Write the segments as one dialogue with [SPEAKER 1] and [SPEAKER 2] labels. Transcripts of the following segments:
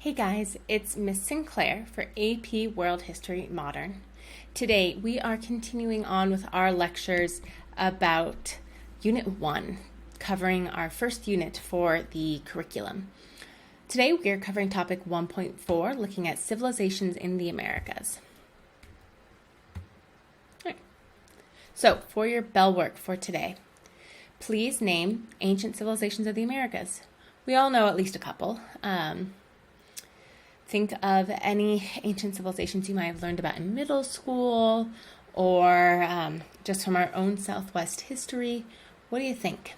[SPEAKER 1] Hey guys, it's Miss Sinclair for AP World History Modern. Today we are continuing on with our lectures about Unit 1, covering our first unit for the curriculum. Today we are covering topic 1.4, looking at civilizations in the Americas. Right. So for your bell work for today, please name ancient civilizations of the Americas. We all know at least a couple. Think of any ancient civilizations you might have learned about in middle school or just from our own Southwest history. What do you think?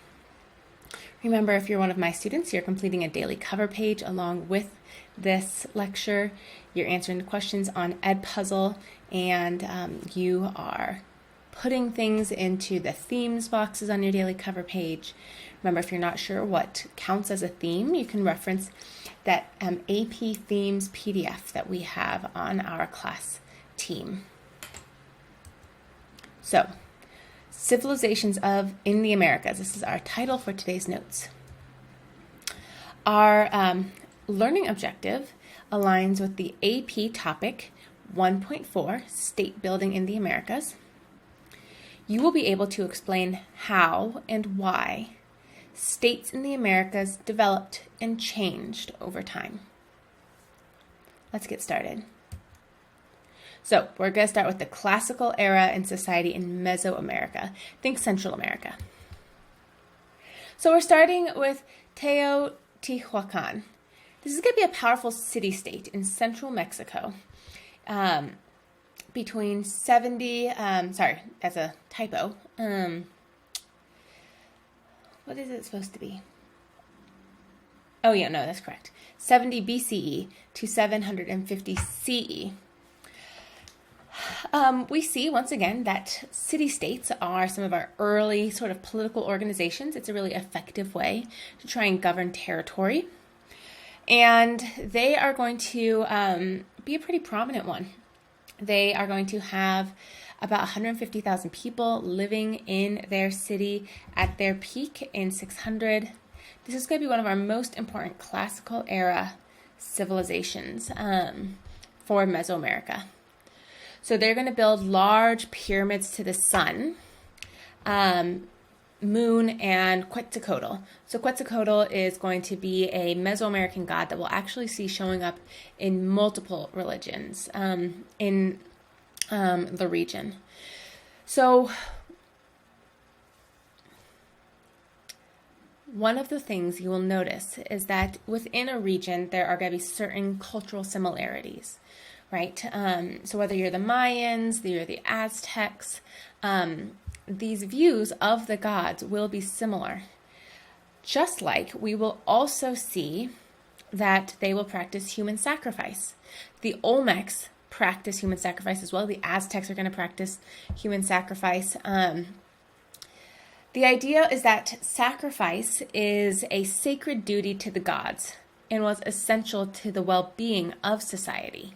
[SPEAKER 1] Remember, if you're one of my students, you're completing a daily cover page along with this lecture. You're answering the questions on Edpuzzle, and you are putting things into the themes boxes on your daily cover page. Remember, if you're not sure what counts as a theme, you can reference that AP Themes PDF that we have on our class team. So, civilizations in the Americas. This is our title for today's notes. Our learning objective aligns with the AP topic 1.4, State Building in the Americas. You will be able to explain how and why states in the Americas developed and changed over time. Let's get started. So we're going to start with the classical era in society in Mesoamerica. Think Central America. So we're starting with Teotihuacan. This is going to be a powerful city-state in central Mexico. Between 70, that's a typo. What is it supposed to be? Oh, yeah, no, that's correct. 70 BCE to 750 CE. We see, once again, that city-states are some of our early sort of political organizations. It's a really effective way to try and govern territory. And they are going to be a pretty prominent one. They are going to have about 150,000 people living in their city at their peak in 600. This is going to be one of our most important classical era civilizations for Mesoamerica. So they're going to build large pyramids to the sun, moon, and Quetzalcoatl. So Quetzalcoatl is going to be a Mesoamerican god that we'll actually see showing up in multiple religions in the region. So one of the things you will notice is that within a region there are going to be certain cultural similarities, right? So whether you're the Mayans, you're the Aztecs, these views of the gods will be similar. Just like we will also see that they will practice human sacrifice. The Olmecs practice human sacrifice as well. The Aztecs are going to practice human sacrifice. The idea is that sacrifice is a sacred duty to the gods and was essential to the well-being of society.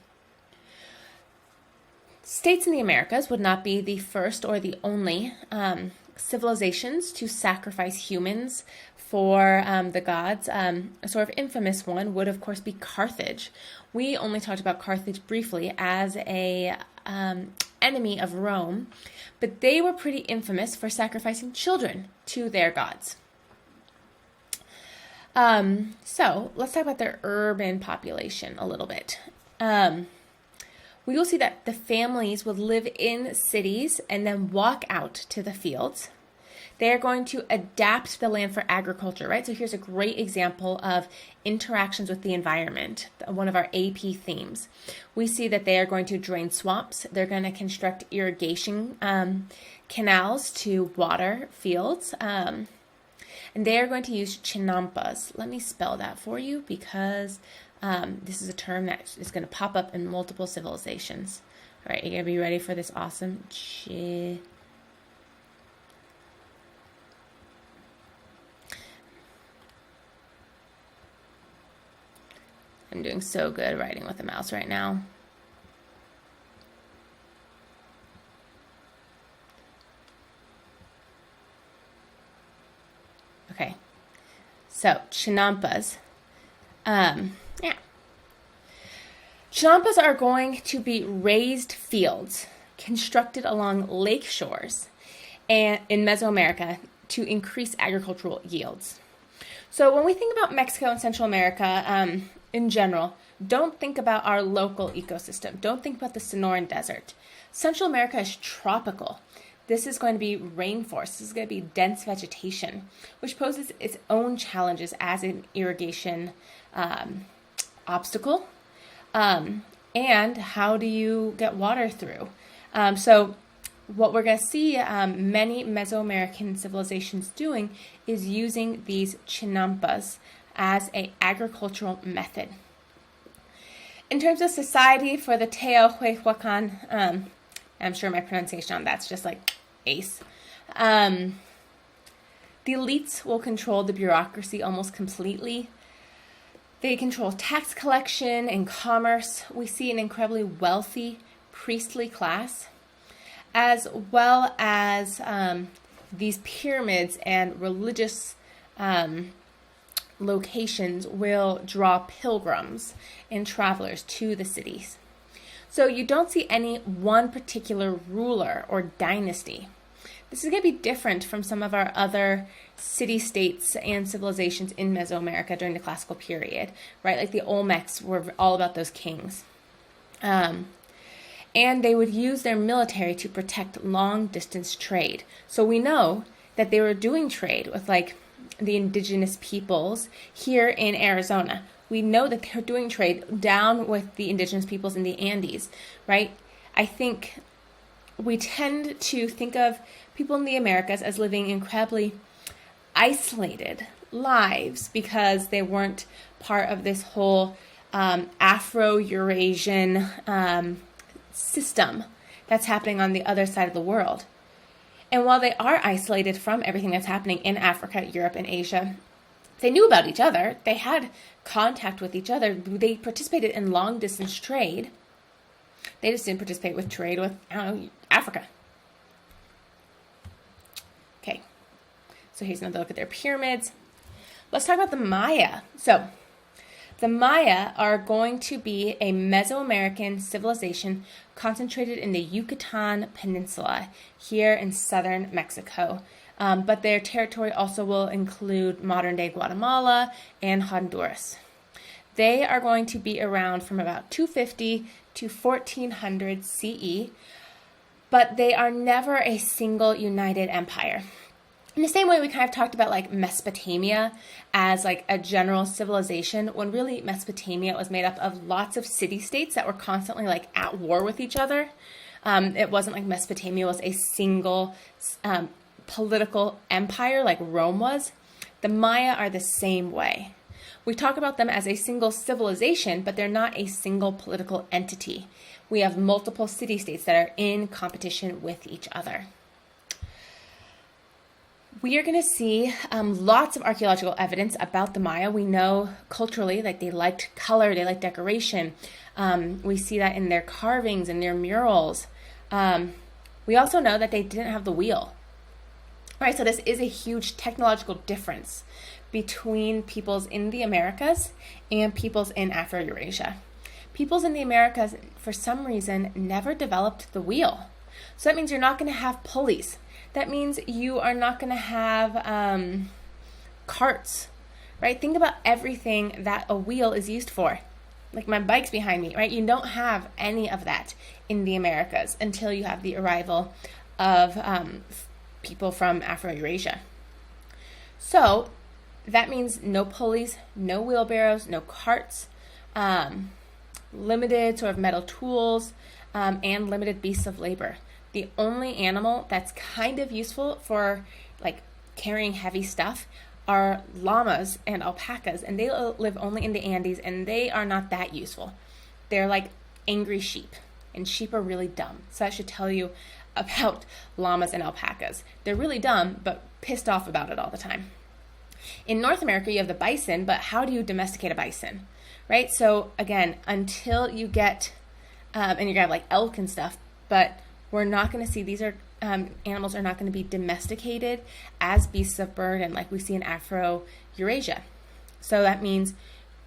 [SPEAKER 1] States in the Americas would not be the first or the only civilizations to sacrifice humans for the gods. A sort of infamous one would, of course, be Carthage. We only talked about Carthage briefly as a enemy of Rome, but they were pretty infamous for sacrificing children to their gods. So let's talk about their urban population a little bit. We will see that the families would live in cities and then walk out to the fields. They are going to adapt the land for agriculture, right? So here's a great example of interactions with the environment, one of our AP themes. We see that they are going to drain swamps. They're going to construct irrigation canals to water fields. And they are going to use chinampas. Let me spell that for you because this is a term that is going to pop up in multiple civilizations. All right, you're going to be ready for this awesome I'm doing so good writing with the mouse right now. Okay, so chinampas. Chinampas are going to be raised fields constructed along lake shores and in Mesoamerica to increase agricultural yields. So when we think about Mexico and Central America in general, don't think about our local ecosystem. Don't think about the Sonoran Desert. Central America is tropical. This is going to be rainforest. This is going to be dense vegetation, which poses its own challenges as an irrigation obstacle. And how do you get water through? So what we're going to see many Mesoamerican civilizations doing is using these chinampas as an agricultural method. In terms of society for the Teotihuacan, I'm sure my pronunciation on that's just like ace. The elites will control the bureaucracy almost completely. They control tax collection and commerce. We see an incredibly wealthy priestly class, as well as these pyramids and religious locations will draw pilgrims and travelers to the cities. So you don't see any one particular ruler or dynasty. This is going to be different from some of our other city-states and civilizations in Mesoamerica during the classical period, right? Like the Olmecs were all about those kings. And they would use their military to protect long-distance trade. So we know that they were doing trade with like the indigenous peoples here in Arizona. We know that they're doing trade down with the indigenous peoples in the Andes, right? I think we tend to think of people in the Americas as living incredibly isolated lives because they weren't part of this whole Afro-Eurasian system that's happening on the other side of the world. And while they are isolated from everything that's happening in Africa, Europe, and Asia, they knew about each other. They had contact with each other. They participated in long-distance trade. They just didn't participate with trade with, Africa. Okay, so here's another look at their pyramids. Let's talk about the Maya. So the Maya are going to be a Mesoamerican civilization concentrated in the Yucatan Peninsula here in southern Mexico. But their territory also will include modern-day Guatemala and Honduras. They are going to be around from about 250 to 1400 CE, but they are never a single united empire. In the same way we kind of talked about like Mesopotamia as like a general civilization, when really Mesopotamia was made up of lots of city-states that were constantly like at war with each other. It wasn't like Mesopotamia was a single political empire like Rome was. The Maya are the same way. We talk about them as a single civilization, but they're not a single political entity. We have multiple city-states that are in competition with each other. We are going to see lots of archaeological evidence about the Maya. We know culturally, like they liked color, they liked decoration. We see that in their carvings and their murals. We also know that they didn't have the wheel. All right, so this is a huge technological difference between peoples in the Americas and peoples in Afro-Eurasia. Peoples in the Americas, for some reason, never developed the wheel. So that means you're not going to have pulleys. That means you are not going to have carts, right? Think about everything that a wheel is used for. Like my bike's behind me, right? You don't have any of that in the Americas until you have the arrival of people from Afro-Eurasia. So that means no pulleys, no wheelbarrows, no carts, limited sort of metal tools, and limited beasts of labor. The only animal that's kind of useful for like carrying heavy stuff are llamas and alpacas, and they live only in the Andes, and they are not that useful. They're like angry sheep, and sheep are really dumb. So that should tell you about llamas and alpacas. They're really dumb, but pissed off about it all the time. In North America, you have the bison, but how do you domesticate a bison, right? So again, until you get, and you're gonna have like elk and stuff, but we're not going to see, these are animals are not going to be domesticated as beasts of burden like we see in Afro-Eurasia. So that means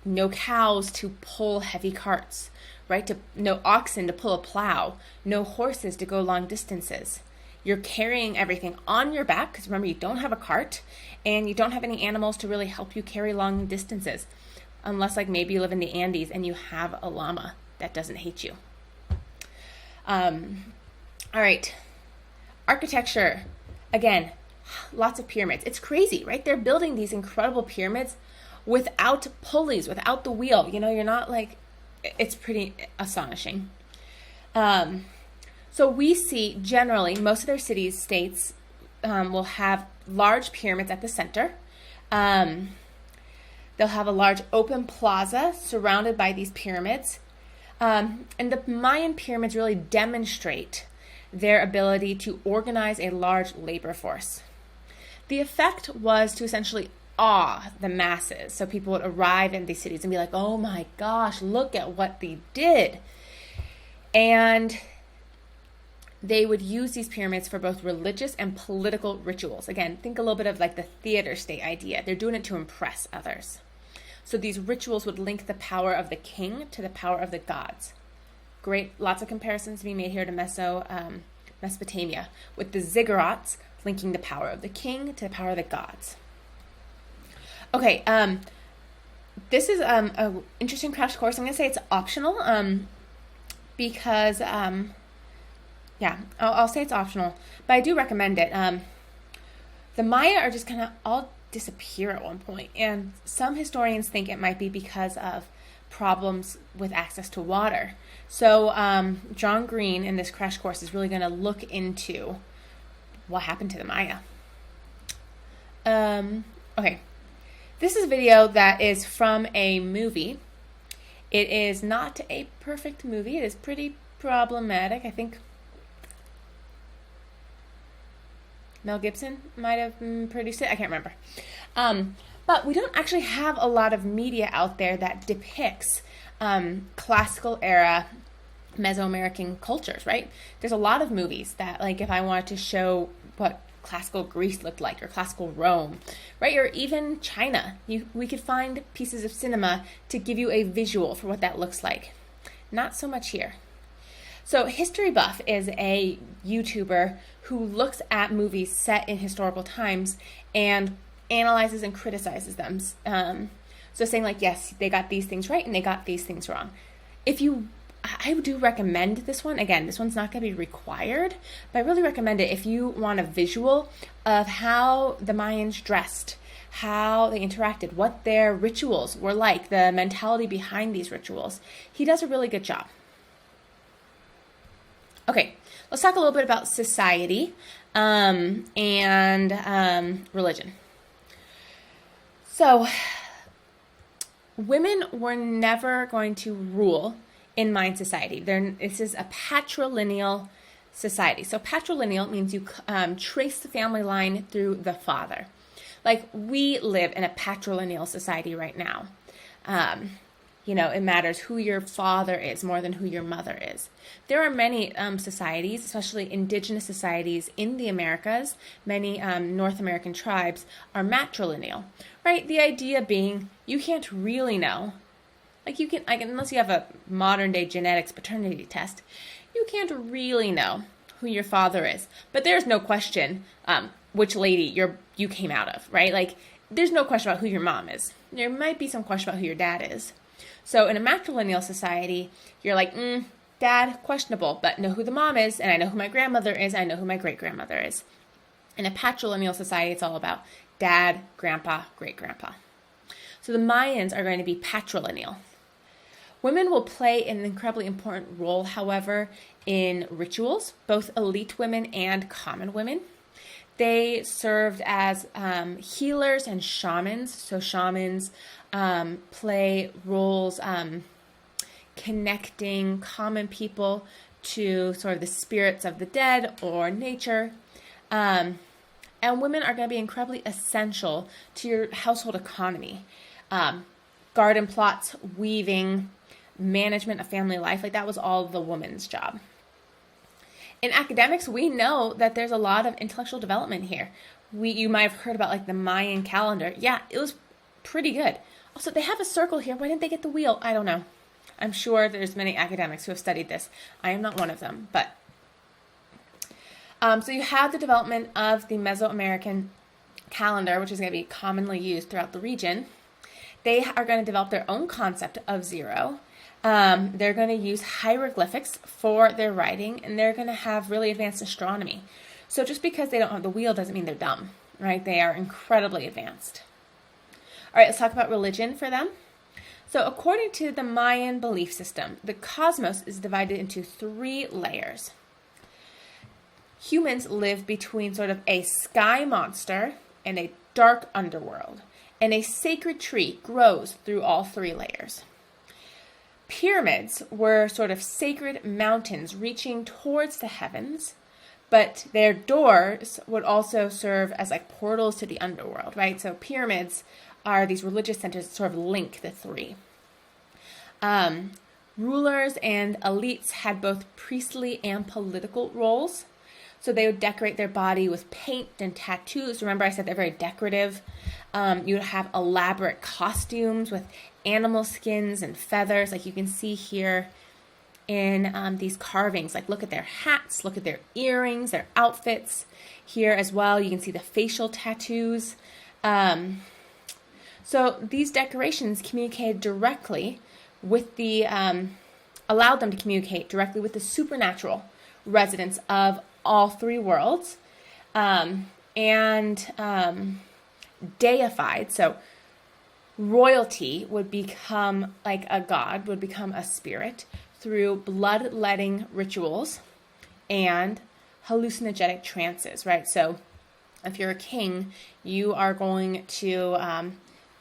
[SPEAKER 1] no cows to pull heavy carts, right? No oxen to pull a plow, no horses to go long distances. You're carrying everything on your back, because remember, you don't have a cart, and you don't have any animals to really help you carry long distances, unless like maybe you live in the Andes and you have a llama that doesn't hate you. All right, architecture. Again, lots of pyramids. It's crazy, right? They're building these incredible pyramids without pulleys, without the wheel. You're not like, it's pretty astonishing. So we see generally most of their cities, states will have large pyramids at the center. They'll have a large open plaza surrounded by these pyramids. And the Mayan pyramids really demonstrate their ability to organize a large labor force. The effect was to essentially awe the masses. So people would arrive in these cities and be like, oh my gosh, look at what they did. And they would use these pyramids for both religious and political rituals. Again, think a little bit of like the theater state idea. They're doing it to impress others. So these rituals would link the power of the king to the power of the gods. Great, lots of comparisons to be made here to Mesopotamia, with the ziggurats linking the power of the king to the power of the gods. Okay, this is an interesting crash course. I'm going to say it's optional because, I'll say it's optional, but I do recommend it. The Maya are just kind of all disappear at one point, and some historians think it might be because of problems with access to water. So John Green in this crash course is really going to look into what happened to the Maya. Okay, this is a video that is from a movie. It is not a perfect movie. It is pretty problematic. I think Mel Gibson might have produced it. I can't remember. But we don't actually have a lot of media out there that depicts classical era Mesoamerican cultures, right? There's a lot of movies that, like, if I wanted to show what classical Greece looked like, or classical Rome, right? Or even China, we could find pieces of cinema to give you a visual for what that looks like. Not so much here. So History Buff is a YouTuber who looks at movies set in historical times and analyzes and criticizes them. So saying like, yes, they got these things right and they got these things wrong. I do recommend this one. Again, this one's not going to be required, but I really recommend it if you want a visual of how the Mayans dressed, how they interacted, what their rituals were like, the mentality behind these rituals. He does a really good job. Okay, let's talk a little bit about society and religion. So, women were never going to rule in Mayan society. This is a patrilineal society. So patrilineal means you trace the family line through the father. Like, we live in a patrilineal society right now. It matters who your father is more than who your mother is. There are many societies, especially indigenous societies in the Americas. Many North American tribes are matrilineal, right? The idea being you can't really know. Unless you have a modern day genetics paternity test, you can't really know who your father is. But there's no question which lady you came out of, right? Like, there's no question about who your mom is. There might be some question about who your dad is. So in a matrilineal society, you're like, dad, questionable, but know who the mom is, and I know who my grandmother is, and I know who my great-grandmother is. In a patrilineal society, it's all about dad, grandpa, great-grandpa. So the Mayans are going to be patrilineal. Women will play an incredibly important role, however, in rituals, both elite women and common women. They served as healers and shamans. So shamans play roles connecting common people to sort of the spirits of the dead or nature. And women are going to be incredibly essential to your household economy. Garden plots, weaving, management of family life, like that was all the woman's job. In academics, we know that there's a lot of intellectual development here. You might have heard about like the Mayan calendar. Yeah, it was pretty good. Also, they have a circle here. Why didn't they get the wheel? I don't know. I'm sure there's many academics who have studied this. I am not one of them, but so you have the development of the Mesoamerican calendar, which is going to be commonly used throughout the region. They are going to develop their own concept of zero. They're going to use hieroglyphics for their writing, and they're going to have really advanced astronomy. So just because they don't have the wheel doesn't mean they're dumb, right? They are incredibly advanced. All right, let's talk about religion for them. So according to the Mayan belief system, the cosmos is divided into 3 layers. Humans live between sort of a sky monster and a dark underworld, and a sacred tree grows through all 3 layers. Pyramids were sort of sacred mountains reaching towards the heavens, but their doors would also serve as like portals to the underworld, right? So pyramids are these religious centers that sort of link the 3. Rulers and elites had both priestly and political roles. So they would decorate their body with paint and tattoos. Remember I said they're very decorative. You would have elaborate costumes with animal skins and feathers, like you can see here in these carvings. Like look at their hats, look at their earrings, their outfits. Here as well, you can see the facial tattoos. So these decorations communicated directly with the, allowed them to communicate directly with the supernatural residents of all 3 worlds, and deified. So royalty would become like a god, would become a spirit through bloodletting rituals and hallucinogenic trances, right? So if you're a king, you are going to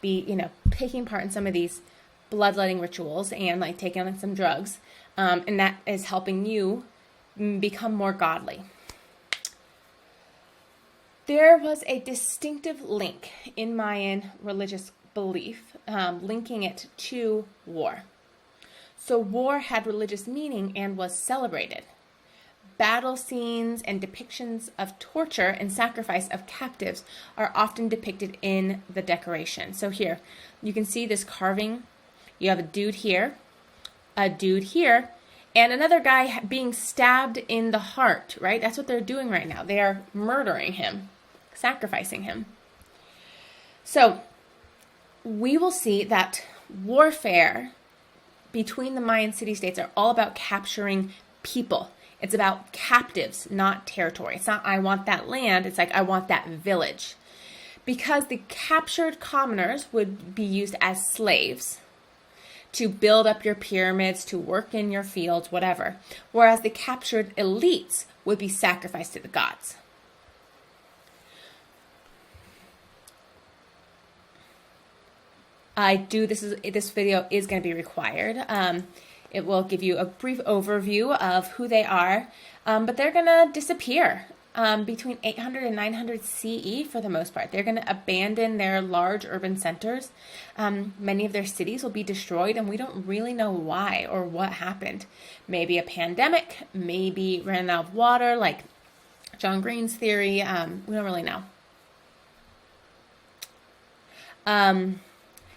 [SPEAKER 1] be, taking part in some of these bloodletting rituals and like taking on some drugs, and that is helping you become more godly. There was a distinctive link in Mayan religious belief, linking it to war. So war had religious meaning and was celebrated. Battle scenes and depictions of torture and sacrifice of captives are often depicted in the decoration. So here, you can see this carving. You have a dude here, and another guy being stabbed in the heart, right? That's what they're doing right now. They are murdering him, sacrificing him. So we will see that warfare between the Mayan city-states are all about capturing people. It's about captives, not territory. It's not, I want that land. It's like, I want that village. Because the captured commoners would be used as slaves to build up your pyramids, to work in your fields, whatever. Whereas the captured elites would be sacrificed to the gods. This video is going to be required. It will give you a brief overview of who they are, but they're going to disappear between 800 and 900 CE for the most part. They're going to abandon their large urban centers. Many of their cities will be destroyed, and we don't really know why or what happened. Maybe a pandemic, maybe ran out of water, like John Green's theory. We don't really know.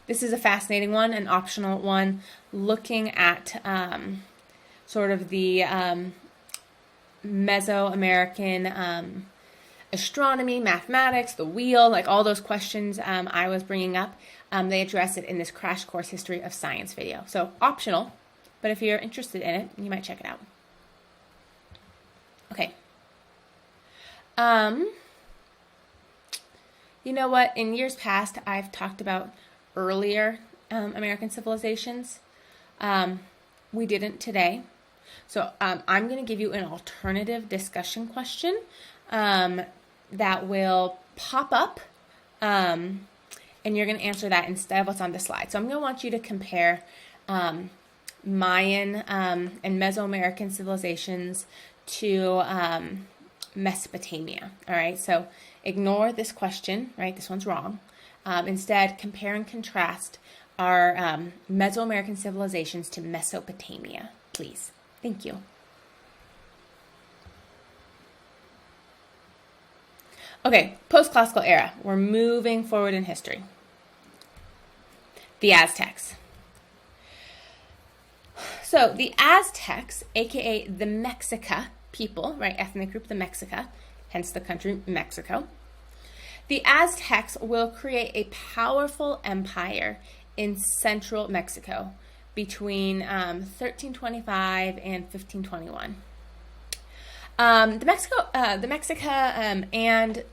[SPEAKER 1] This is a fascinating one, an optional one, looking at sort of the Mesoamerican astronomy, mathematics, the wheel, like all those questions I was bringing up. They address it in this Crash Course History of Science video. So optional, but if you're interested in it, you might check it out. Okay. You know what? In years past, I've talked about earlier American civilizations. We didn't today. So I'm going to give you an alternative discussion question that will pop up, and you're going to answer that instead of what's on the slide. So I'm going to want you to compare Mayan and Mesoamerican civilizations to Mesopotamia. All right, so ignore this question, right? This one's wrong. Instead, compare and contrast our Mesoamerican civilizations to Mesopotamia, please. Thank you. Okay, post-classical era. We're moving forward in history. The Aztecs. So the Aztecs, aka the Mexica people, right, ethnic group, the Mexica, hence the country Mexico. The Aztecs will create a powerful empire in central Mexico between 1325 and 1521. The Mexica and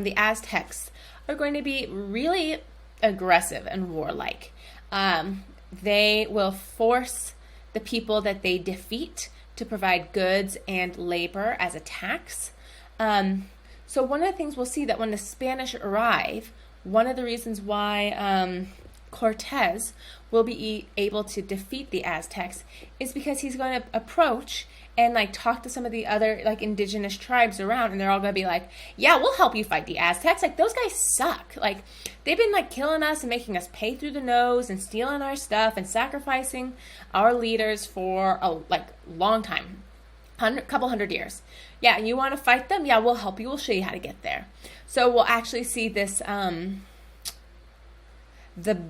[SPEAKER 1] the Aztecs are going to be really aggressive and warlike. They will force the people that they defeat to provide goods and labor as a tax. So one of the things we'll see that when the Spanish arrive, one of the reasons why Cortez will be able to defeat the Aztecs is because he's going to approach and like talk to some of the other like indigenous tribes around, and they're all going to be like, yeah, we'll help you fight the Aztecs. Like, those guys suck. Like, they've been like killing us and making us pay through the nose and stealing our stuff and sacrificing our leaders for a long time, couple hundred years. Yeah, you want to fight them? Yeah, we'll help you. We'll show you how to get there. So we'll actually see this the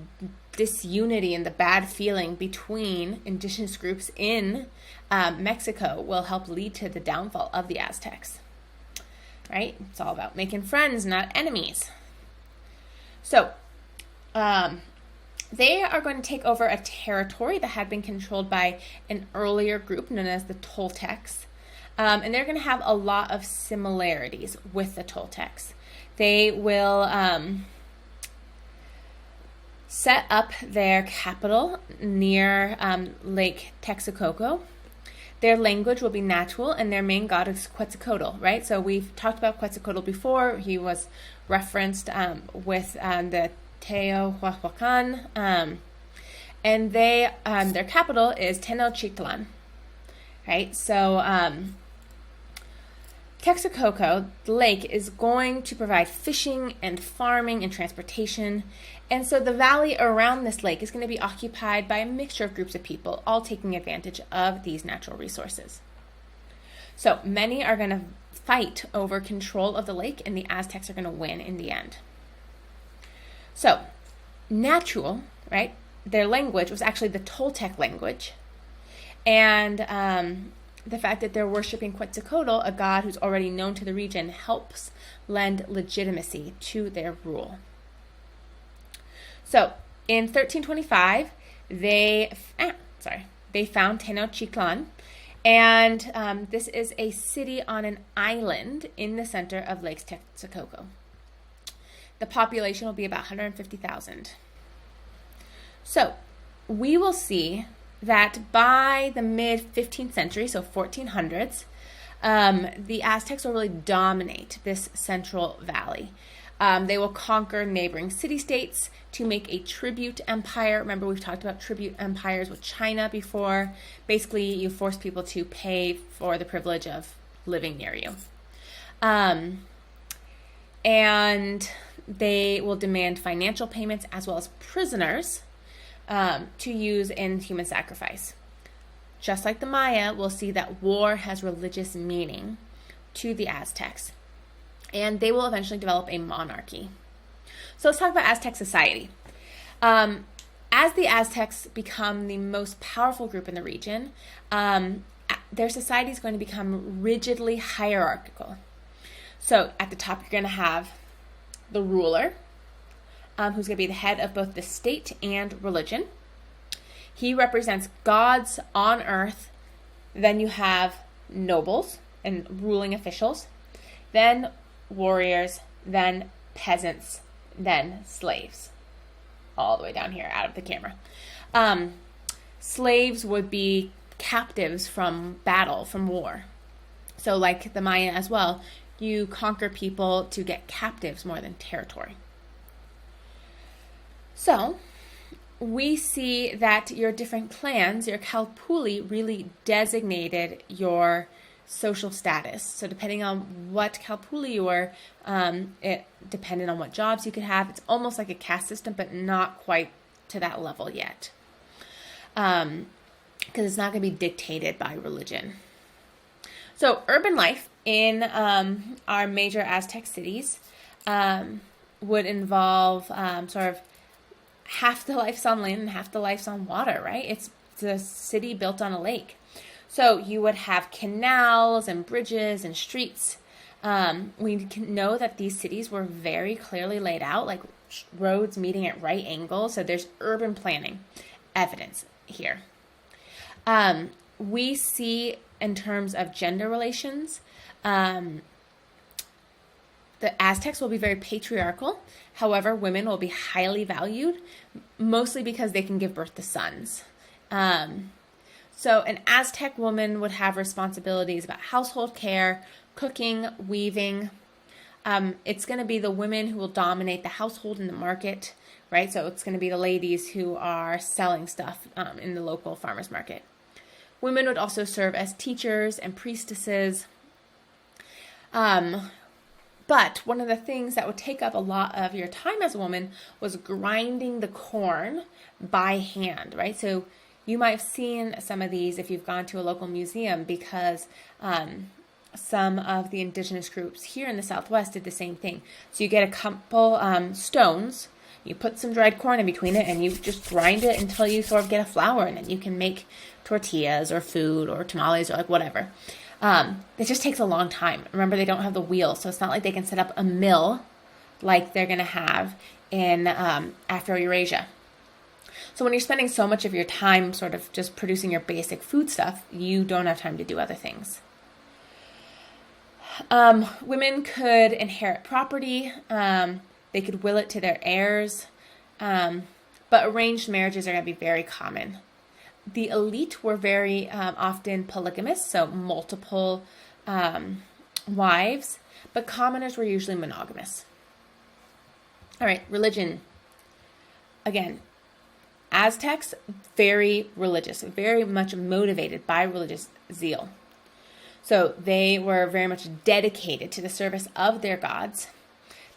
[SPEAKER 1] disunity and the bad feeling between indigenous groups in Mexico will help lead to the downfall of the Aztecs, right? It's all about making friends, not enemies. So they are going to take over a territory that had been controlled by an earlier group known as the Toltecs, and they're going to have a lot of similarities with the Toltecs. They will set up their capital near Lake Texcoco. Their language will be Nahuatl, and their main god is Quetzalcoatl, right? So we've talked about Quetzalcoatl before. He was referenced with the Teotihuacan, and their capital is Tenochtitlan, right? So Texcoco, the lake, is going to provide fishing and farming and transportation. And so the valley around this lake is going to be occupied by a mixture of groups of people, all taking advantage of these natural resources. So many are going to fight over control of the lake, and the Aztecs are going to win in the end. So Nahuatl, right, their language was actually the Toltec language. And the fact that they're worshiping Quetzalcoatl, a god who's already known to the region, helps lend legitimacy to their rule. So in 1325, they found Tenochtitlan, and this is a city on an island in the center of Lake Texcoco. The population will be about 150,000. So we will see that by the mid-15th century, so 1400s, the Aztecs will really dominate this central valley. They will conquer neighboring city-states to make a tribute empire. Remember, we've talked about tribute empires with China before. Basically, you force people to pay for the privilege of living near you. And they will demand financial payments as well as prisoners to use in human sacrifice. Just like the Maya, we'll see that war has religious meaning to the Aztecs, and they will eventually develop a monarchy. So let's talk about Aztec Society. As the Aztecs become the most powerful group in the region, their society is going to become rigidly hierarchical. So at the top, you're going to have the ruler, who's going to be the head of both the state and religion. He represents gods on earth. Then you have nobles and ruling officials, then warriors, then peasants, then slaves. All the way down here out of the camera. Slaves would be captives from battle, from war. So like the Maya as well, you conquer people to get captives more than territory. So we see that your different clans, your Calpuli, really designated your social status. So depending on what Calpuli you were, it depended on what jobs you could have. It's almost like a caste system, but not quite to that level yet. Because it's not going to be dictated by religion. So urban life in our major Aztec cities would involve sort of half the life's on land and half the life's on water, right? It's a city built on a lake. So you would have canals and bridges and streets. We can know that these cities were very clearly laid out, like roads meeting at right angles. So there's urban planning evidence here. We see in terms of gender relations, the Aztecs will be very patriarchal. However, women will be highly valued, mostly because they can give birth to sons. So an Aztec woman would have responsibilities about household care, cooking, weaving. It's going to be the women who will dominate the household and the market, right? So it's going to be the ladies who are selling stuff in the local farmers market. Women would also serve as teachers and priestesses. But one of the things that would take up a lot of your time as a woman was grinding the corn by hand, right? So you might have seen some of these if you've gone to a local museum, because some of the indigenous groups here in the Southwest did the same thing. So you get a couple stones, you put some dried corn in between it, and you just grind it until you sort of get a flour, and then you can make tortillas or food or tamales or like whatever. It just takes a long time. Remember, they don't have the wheel, so it's not like they can set up a mill like they're going to have in Afro-Eurasia. So when you're spending so much of your time sort of just producing your basic food stuff, you don't have time to do other things. Women could inherit property. They could will it to their heirs. But arranged marriages are going to be very common. The elite were very often polygamous, so multiple wives, but commoners were usually monogamous. All right, religion. Again, Aztecs, very religious, very much motivated by religious zeal. So they were very much dedicated to the service of their gods.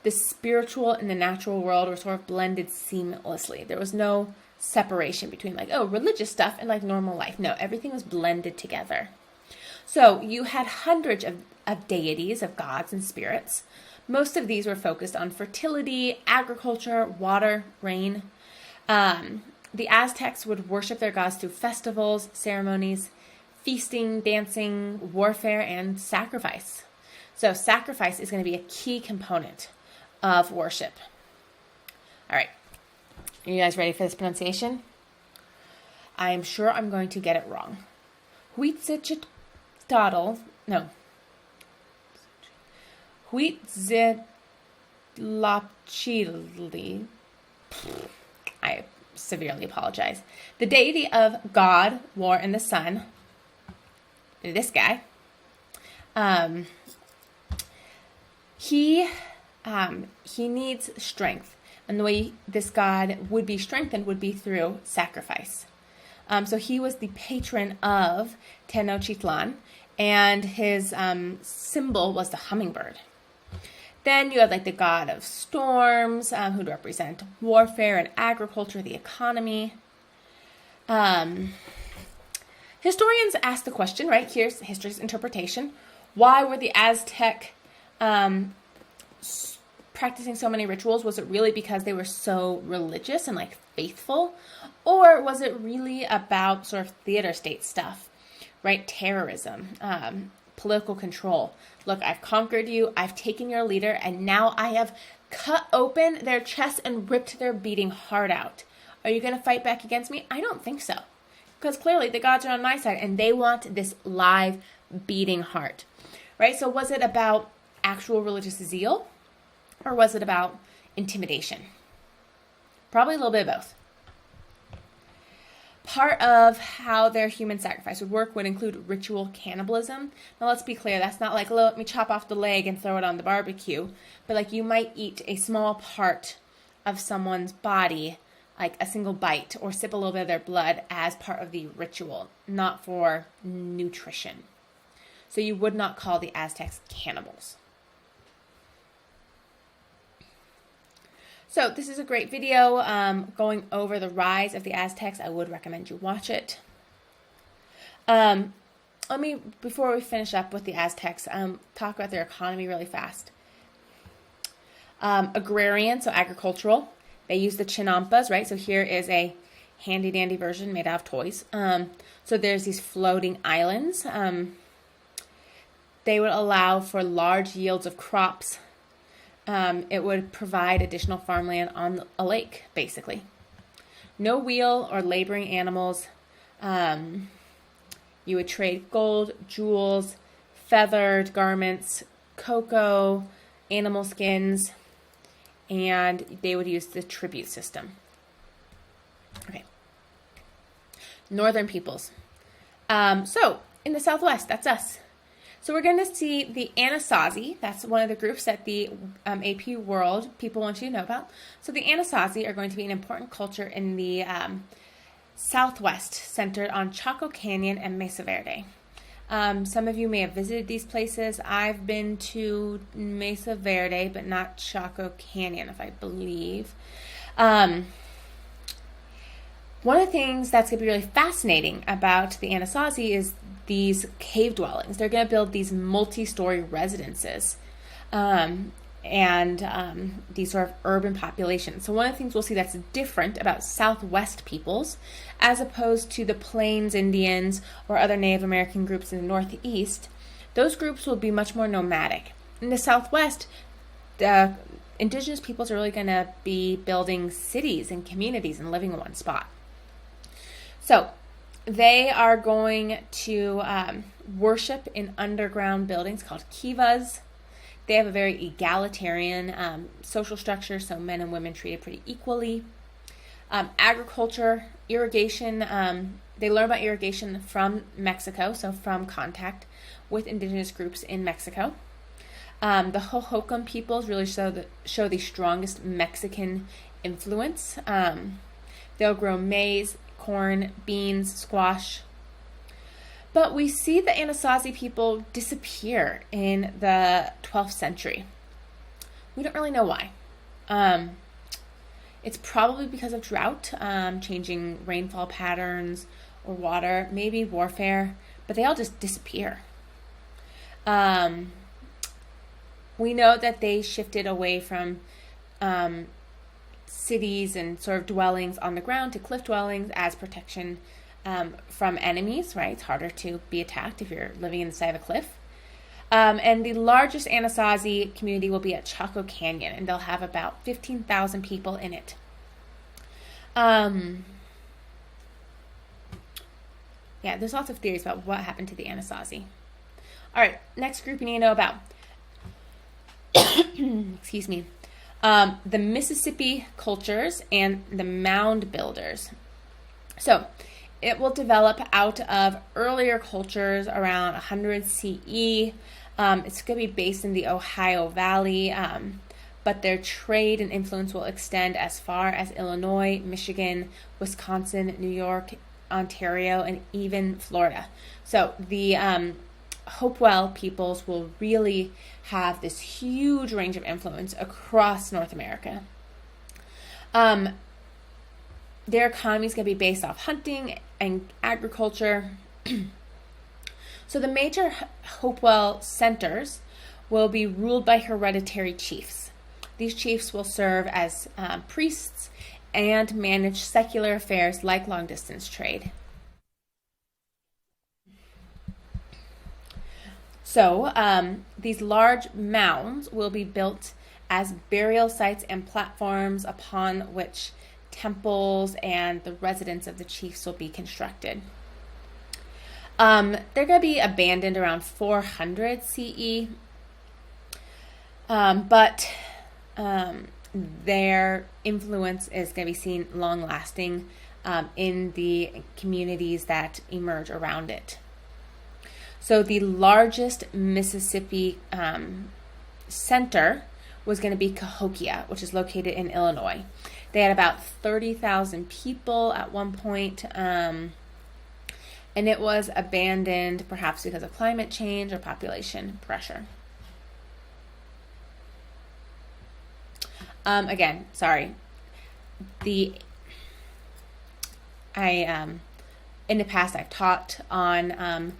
[SPEAKER 1] The spiritual and the natural world were sort of blended seamlessly. There was no separation between like, oh, religious stuff and like normal life. No, everything was blended together. So you had hundreds of deities, of gods and spirits. Most of these were focused on fertility, agriculture, water, rain. The Aztecs would worship their gods through festivals, ceremonies, feasting, dancing, warfare, and sacrifice. So sacrifice is going to be a key component of worship. All right. Are you guys ready for this pronunciation? I'm sure I'm going to get it wrong. Huitzilopochtli. I severely apologize. The deity of God, war, and the sun. This guy. He needs strength. And the way this god would be strengthened would be through sacrifice. So he was the patron of Tenochtitlan, and his symbol was the hummingbird. Then you had like the god of storms, who would represent warfare and agriculture, the economy. Historians ask the question, right? Here's history's interpretation. Why were the Aztec practicing so many rituals? Was it really because they were so religious and like faithful? Or was it really about sort of theater state stuff, right? Terrorism, political control. Look, I've conquered you, I've taken your leader, and now I have cut open their chests and ripped their beating heart out. Are you going to fight back against me? I don't think so. Because clearly the gods are on my side and they want this live beating heart, right? So was it about actual religious zeal? Or was it about intimidation? Probably a little bit of both. Part of how their human sacrifice would work would include ritual cannibalism. Now let's be clear, that's not like, let me chop off the leg and throw it on the barbecue. But like you might eat a small part of someone's body, like a single bite, or sip a little bit of their blood as part of the ritual, not for nutrition. So you would not call the Aztecs cannibals. So this is a great video going over the rise of the Aztecs. I would recommend you watch it. Before we finish up with the Aztecs, talk about their economy really fast. Agrarian, so agricultural. They use the chinampas, right? So here is a handy dandy version made out of toys. So there's these floating islands. They would allow for large yields of crops. It would provide additional farmland on a lake, basically. No wheel or laboring animals. You would trade gold, jewels, feathered garments, cocoa, animal skins, and they would use the tribute system. Okay. Northern peoples. So in the Southwest, that's us. So we're going to see the Anasazi. That's one of the groups that the AP World people want you to know about. So the Anasazi are going to be an important culture in the Southwest, centered on Chaco Canyon and Mesa Verde. Some of you may have visited these places. I've been to Mesa Verde, but not Chaco Canyon, if I believe. One of the things that's going to be really fascinating about the Anasazi is these cave dwellings. They're going to build these multi-story residences and these sort of urban populations. So one of the things we'll see that's different about Southwest peoples as opposed to the Plains Indians or other Native American groups in the Northeast, those groups will be much more nomadic. In the Southwest, the indigenous peoples are really going to be building cities and communities and living in one spot. So they are going to worship in underground buildings called kivas. They have a very egalitarian social structure, so men and women treated pretty equally. Agriculture, irrigation, they learn about irrigation from Mexico, so from contact with indigenous groups in Mexico. The Hohokam peoples really show the strongest Mexican influence. They'll grow maize, corn, beans, squash. But we see the Anasazi people disappear in the 12th century. We don't really know why. It's probably because of drought, changing rainfall patterns or water, maybe warfare, but they all just disappear. We know that they shifted away from cities and sort of dwellings on the ground to cliff dwellings as protection from enemies, right? It's harder to be attacked if you're living in the side of a cliff. And the largest Anasazi community will be at Chaco Canyon, and they'll have about 15,000 people in it. Yeah, there's lots of theories about what happened to the Anasazi. All right, next group you need to know about. Excuse me. The Mississippi cultures and the mound builders. So it will develop out of earlier cultures around 100 CE. It's going to be based in the Ohio Valley, but their trade and influence will extend as far as Illinois, Michigan, Wisconsin, New York, Ontario, and even Florida. So the Hopewell peoples will really have this huge range of influence across North America. Their economy is going to be based off hunting and agriculture. So the major Hopewell centers will be ruled by hereditary chiefs. These chiefs will serve as priests and manage secular affairs like long-distance trade. So these large mounds will be built as burial sites and platforms upon which temples and the residence of the chiefs will be constructed. They're going to be abandoned around 400 CE, but their influence is going to be seen long-lasting in the communities that emerge around it. So the largest Mississippi center was going to be Cahokia, which is located in Illinois. They had about 30,000 people at one point, and it was abandoned perhaps because of climate change or population pressure. Again, sorry. In the past I've taught on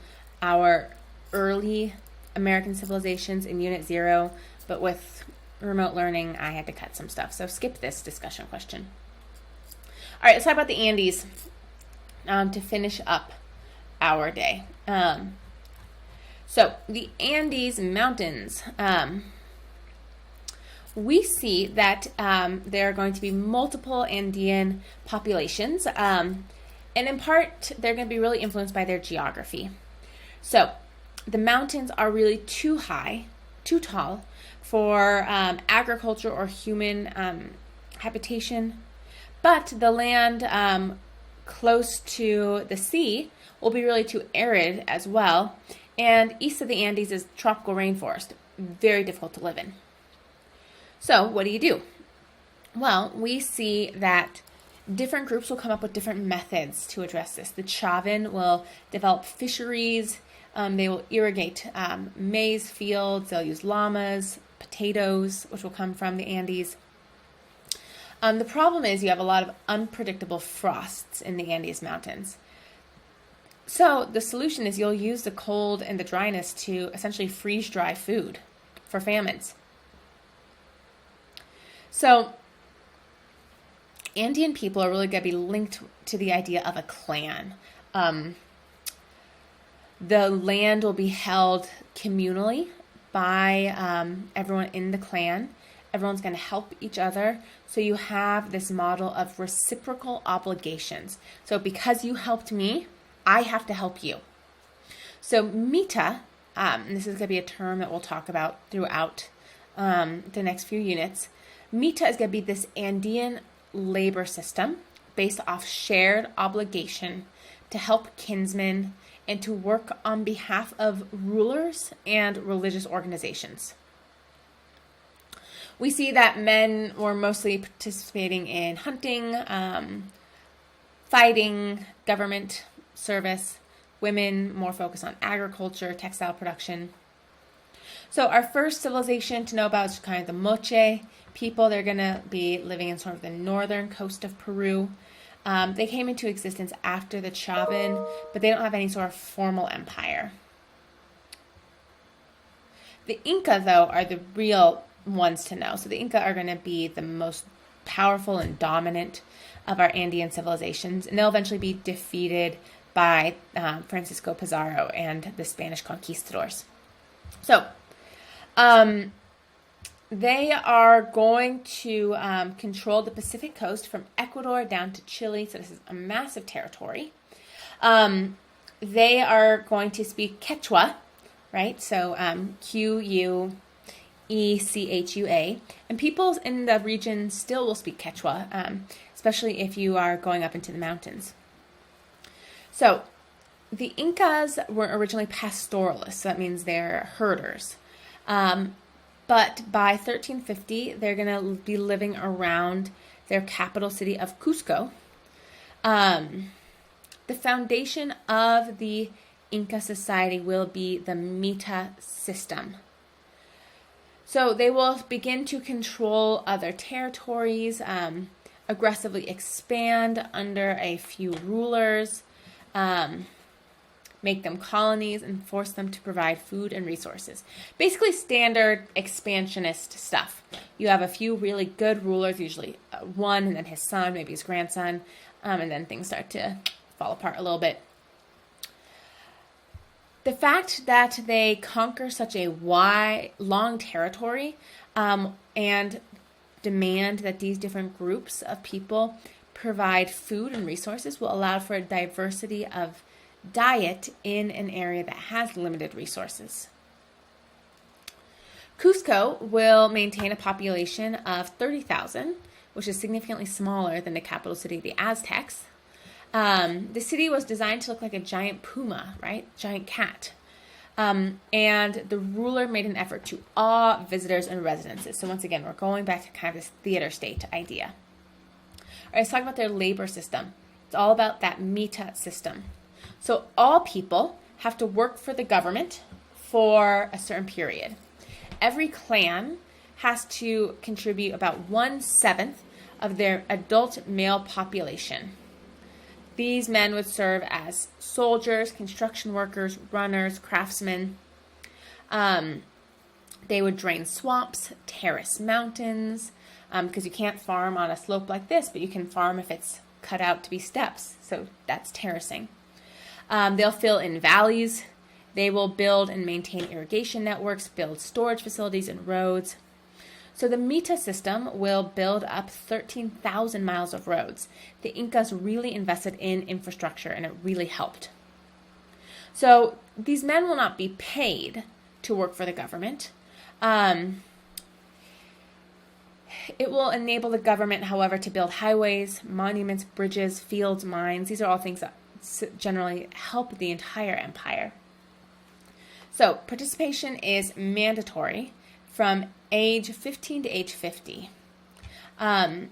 [SPEAKER 1] our early American civilizations in Unit 0, but with remote learning, I had to cut some stuff. So skip this discussion question. All right, let's talk about the Andes to finish up our day. So the Andes Mountains, we see that there are going to be multiple Andean populations, and in part, they're going to be really influenced by their geography. So the mountains are really too high, too tall for agriculture or human habitation, but the land close to the sea will be really too arid as well, and east of the Andes is tropical rainforest, very difficult to live in. So what do? Well, we see that different groups will come up with different methods to address this. The Chavan will develop fisheries. They will irrigate maize fields. They'll use llamas, potatoes, which will come from the Andes. The problem is you have a lot of unpredictable frosts in the Andes Mountains. So the solution is you'll use the cold and the dryness to essentially freeze dry food for famines. So Andean people are really going to be linked to the idea of a clan. The land will be held communally by everyone in the clan. Everyone's going to help each other. So you have this model of reciprocal obligations. So because you helped me, I have to help you. So mita, and this is going to be a term that we'll talk about throughout the next few units. Mita is going to be this Andean labor system based off shared obligation to help kinsmen and to work on behalf of rulers and religious organizations. We see that men were mostly participating in hunting, fighting, government service. Women more focused on agriculture, textile production. So our first civilization to know about is kind of the Moche people. They're going to be living in sort of the northern coast of Peru. They came into existence after the Chavan, but they don't have any sort of formal empire. The Inca, though, are the real ones to know. So the Inca are going to be the most powerful and dominant of our Andean civilizations, and they'll eventually be defeated by Francisco Pizarro and the Spanish conquistadors. So they are going to control the Pacific coast from Ecuador down to Chile. So this is a massive territory. They are going to speak Quechua, right? So Quechua. And people in the region still will speak Quechua, especially if you are going up into the mountains. So the Incas were originally pastoralists, so that means they're herders. But by 1350, they're going to be living around their capital city of Cusco. The foundation of the Inca society will be the Mita system. So they will begin to control other territories, aggressively expand under a few rulers, make them colonies, and force them to provide food and resources. Basically standard expansionist stuff. You have a few really good rulers, usually one and then his son, maybe his grandson, and then things start to fall apart a little bit. The fact that they conquer such a long territory and demand that these different groups of people provide food and resources will allow for a diversity of diet in an area that has limited resources. Cusco will maintain a population of 30,000, which is significantly smaller than the capital city, the Aztecs. The city was designed to look like a giant puma, right? Giant cat. And the ruler made an effort to awe visitors and residences. So once again, we're going back to kind of this theater state idea. All right, let's talk about their labor system. It's all about that Mita system. So all people have to work for the government for a certain period. Every clan has to contribute about 1/7 of their adult male population. These men would serve as soldiers, construction workers, runners, craftsmen. They would drain swamps, terrace mountains, because you can't farm on a slope like this, but you can farm if it's cut out to be steps. So that's terracing. They'll fill in valleys. They will build and maintain irrigation networks, build storage facilities and roads. So the Mita system will build up 13,000 miles of roads. The Incas really invested in infrastructure, and it really helped. So these men will not be paid to work for the government. It will enable the government, however, to build highways, monuments, bridges, fields, mines. These are all things that generally help the entire empire. So participation is mandatory from age 15 to age 50. And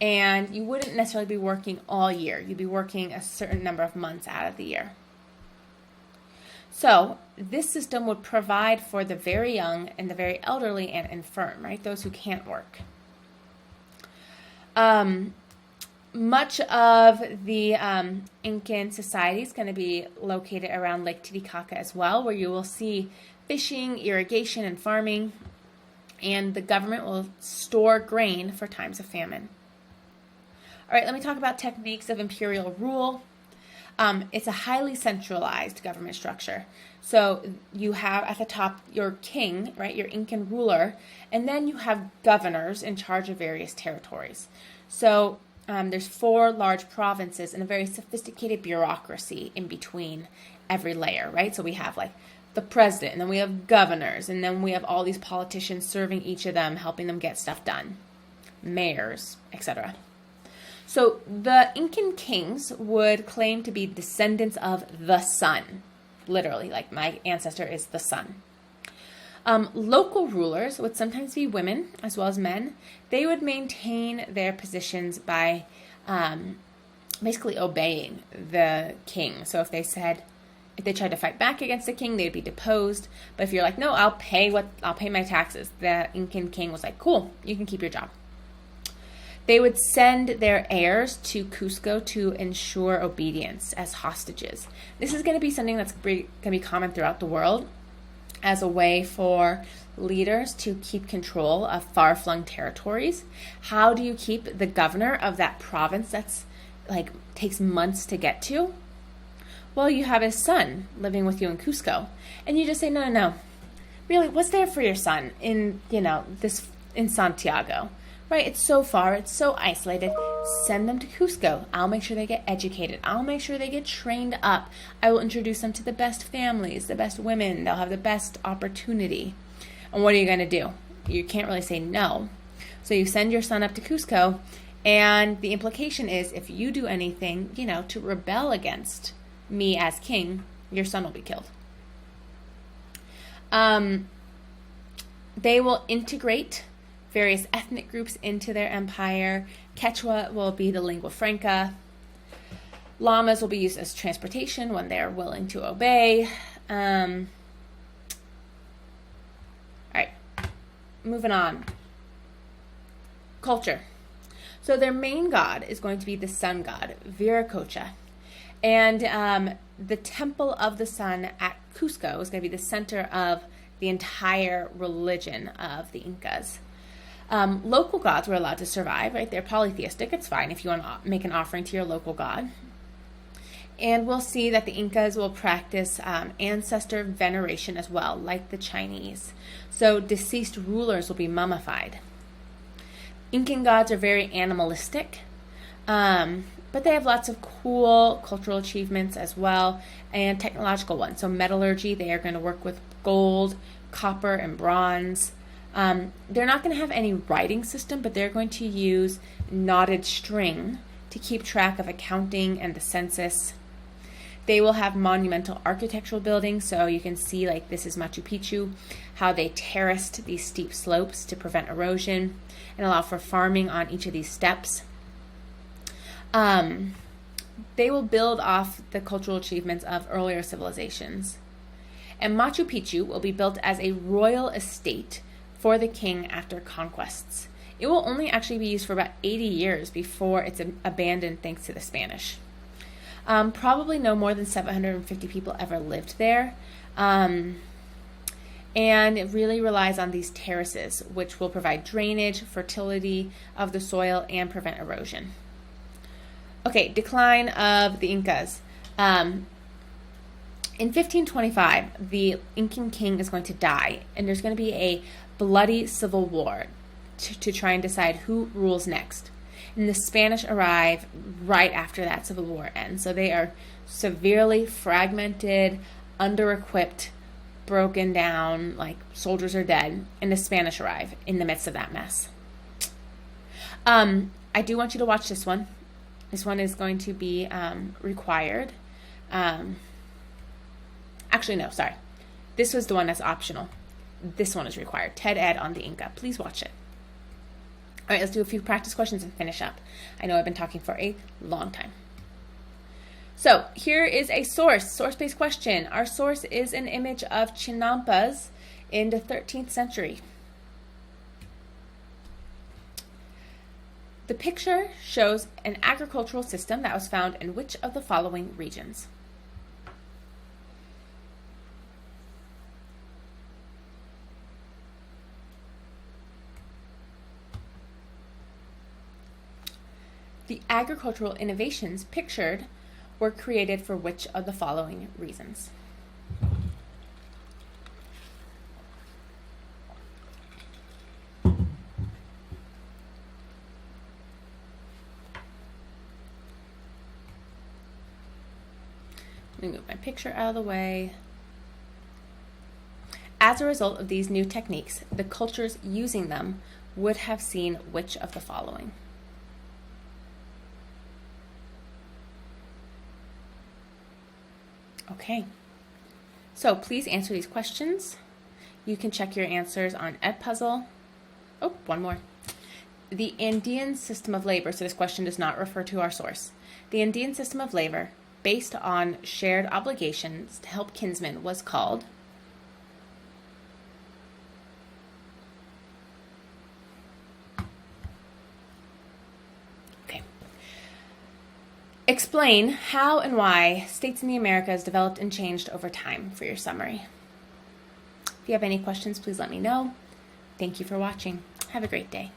[SPEAKER 1] you wouldn't necessarily be working all year. You'd be working a certain number of months out of the year. So this system would provide for the very young and the very elderly and infirm, right? Those who can't work. Much of the Incan society is going to be located around Lake Titicaca as well, where you will see fishing, irrigation, and farming, and the government will store grain for times of famine. All right, let me talk about techniques of imperial rule. It's a highly centralized government structure. So you have at the top your king, right, your Incan ruler, and then you have governors in charge of various territories. So there's 4 large provinces and a very sophisticated bureaucracy in between every layer, right? So we have like the president, and then we have governors, and then we have all these politicians serving each of them, helping them get stuff done, mayors, etc. So the Incan kings would claim to be descendants of the sun, literally, like my ancestor is the sun. Local rulers would sometimes be women as well as men. They would maintain their positions by basically obeying the king. So if they tried to fight back against the king, they'd be deposed. But if you're like, no, I'll pay my taxes, the Incan king was like, cool, you can keep your job. They would send their heirs to Cusco to ensure obedience as hostages. This is going to be something that's going to be common throughout the world as a way for leaders to keep control of far-flung territories. How do you keep the governor of that province that's like takes months to get to? Well, you have his son living with you in Cusco, and you just say, no. Really, what's there for your son in Santiago? Right, it's so far, it's so isolated. Send them to Cusco. I'll make sure they get educated. I'll make sure they get trained up. I will introduce them to the best families, the best women. They'll have the best opportunity. And what are you going to do? You can't really say no. So you send your son up to Cusco, and the implication is if you do anything, to rebel against me as king, your son will be killed. They will integrate various ethnic groups into their empire. Quechua will be the lingua franca. Llamas will be used as transportation when they're willing to obey. All right, moving on. Culture. So their main god is going to be the sun god, Viracocha. And the temple of the sun at Cusco is going to be the center of the entire religion of the Incas. Local gods were allowed to survive, right? They're polytheistic. It's fine if you want to make an offering to your local god. And we'll see that the Incas will practice ancestor veneration as well, like the Chinese. So deceased rulers will be mummified. Incan gods are very animalistic, but they have lots of cool cultural achievements as well, and technological ones. So metallurgy, they are going to work with gold, copper, and bronze. They're not going to have any writing system, but they're going to use knotted string to keep track of accounting and the census. They will have monumental architectural buildings, so you can see, like, this is Machu Picchu, how they terraced these steep slopes to prevent erosion and allow for farming on each of these steps. They will build off the cultural achievements of earlier civilizations. And Machu Picchu will be built as a royal estate for the king after conquests. It will only actually be used for about 80 years before it's abandoned thanks to the Spanish. Probably no more than 750 people ever lived there. And And it really relies on these terraces, which will provide drainage, fertility of the soil, and prevent erosion. Okay, decline of the Incas. In 1525, the Incan king is going to die, and there's going to be a bloody civil war to try and decide who rules next. And the Spanish arrive right after that civil war ends. So they are severely fragmented, under-equipped, broken down, like soldiers are dead, and the Spanish arrive in the midst of that mess. I do want you to watch this one. This one is going to be required. Actually, no, sorry. This was the one that's optional. This one is required. TED Ed on the Inca. Please watch it. All right, let's do a few practice questions and finish up. I know I've been talking for a long time. So here is a source-based question. Our source is an image of Chinampas in the 13th century. The picture shows an agricultural system that was found in which of the following regions? The agricultural innovations pictured were created for which of the following reasons? Let me move my picture out of the way. As a result of these new techniques, the cultures using them would have seen which of the following? Okay, so please answer these questions. You can check your answers on Edpuzzle. Oh, one more. The Andean system of labor, so this question does not refer to our source. The Andean system of labor, based on shared obligations to help kinsmen, was called? Explain how and why states in the Americas developed and changed over time for your summary. If you have any questions, please let me know. Thank you for watching. Have a great day.